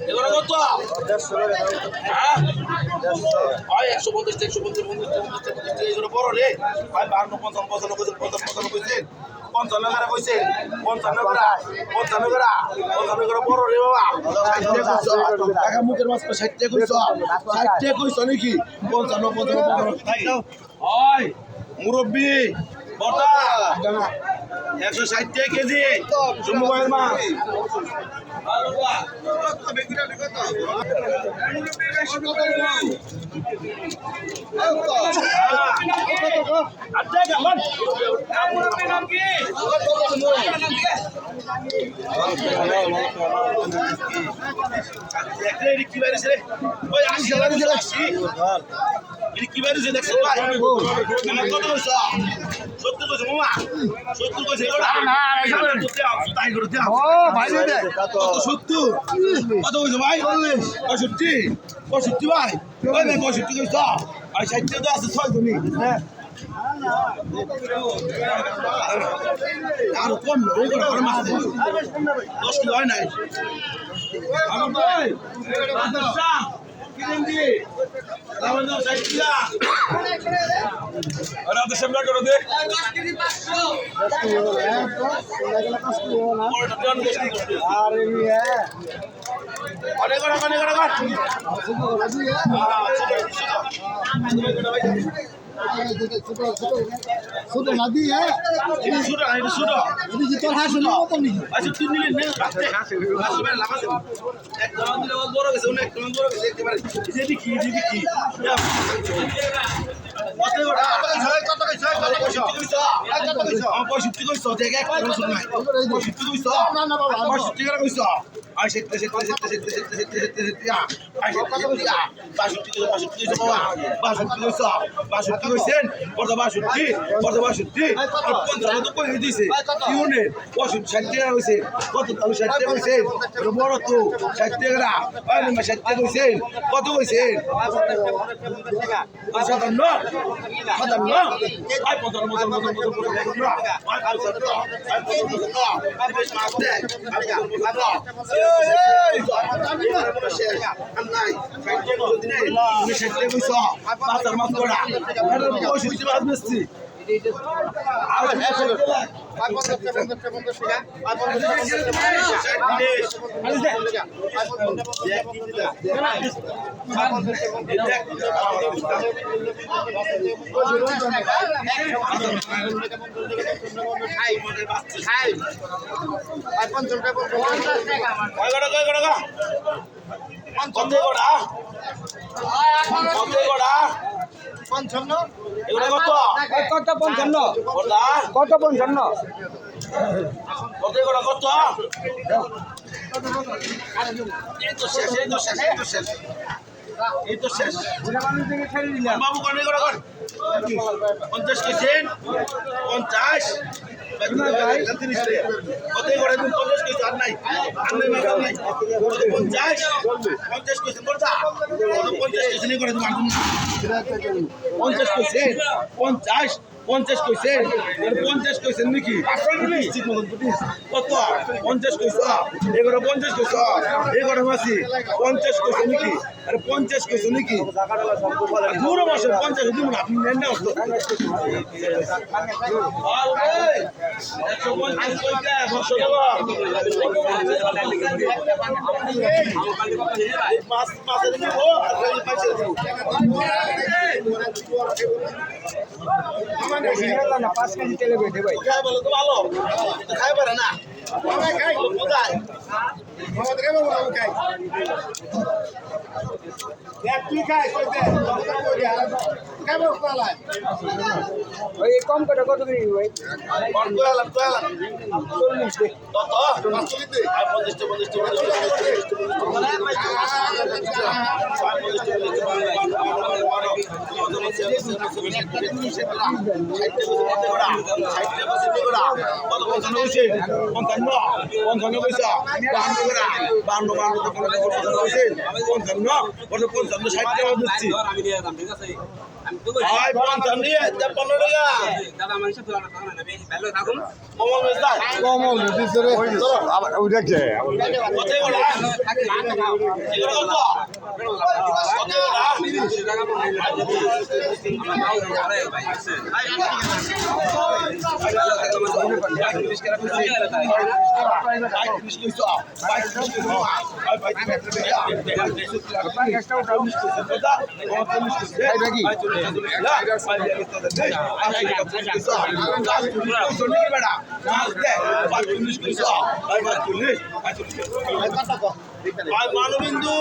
এগুলো কত? হ্যাঁ 150 150 এগুলো বড় রে ভাই 52 55 55 কইছেন 55 করে কইছেন 55 করে বড় রে বাবা 60 টাকা মুখের মাছ 60 কইছ 60 কইছ নাকি 55 হয় মুরব্বি বড়া 160 কেজি মোবাইল মাছ কি বাইরেছে রে ওই 80 লাগছি কি বাইরেছে দেখছেন ভাই আমার কত কইছ 70 কইছ মামা 70 কইছ ওরা না তাই করে দাও ও ভাই দে কত 70 কত কইছ ভাই 65 65 ভাই ওই ভাই 65 কইছ আর 60 তো আছে 6 তুমি হ্যাঁ আর কম ওই করে আর মাছ 10 কিলো হয় নাই আমার ভাই আচ্ছা কিনেন দি আমার নাম 60 কিলো আর আদে সামনে করে দে 10 কেজি 500 10 কিলো হ্যাঁ তো লাগলা 10 কিলো না আরে হ্যাঁ অনেক করে ছোট নদী হ্যাঁ তোর হাঁস হলো কত নাকি আচ্ছা তুই নিলে নে একদম দিলে বড় গেছে অনেক বড় গেছে একেবারে দেখি কত কইছ আমার 65 কইছ দেখ এক করে শুন নাই 65 কইছ না বাবা 65 করে কইছ আই 70 কইছেন কত 62 তো কই দিছে ইউনে 60 টাকা কইছে কত 60 টাকা কইছেন বড় তো 60 টাকা আই না 60 টাকা কইছেন কত কইছেন 57 আই এই তো শেষ বাবু কনে করে 50 কেছেন 50 কত করে 50 কেছে আর নাই 50 কেছেন বলতা 50 কেছেন করে তুমি 50 কেছেন 50 কইছেন 50 কইছেন নাকি কত 50 কইছ এগুলো 50 কইছ এগুলো মাসি 50 কইছেন নাকি আরে 50 কইছ নাকি পুরো মাসে 50 দিন আপনি নেন না তো আরে 150 কইতে 500 টাকা মাসে দিব আর পয়সা দিব না 5 কেজি তেলে বেঁধে ভাই খাই বলো তো ভালো খাই পারে না খাই কোথায় ওই কম করে কত করে ভাই মানবিন্দু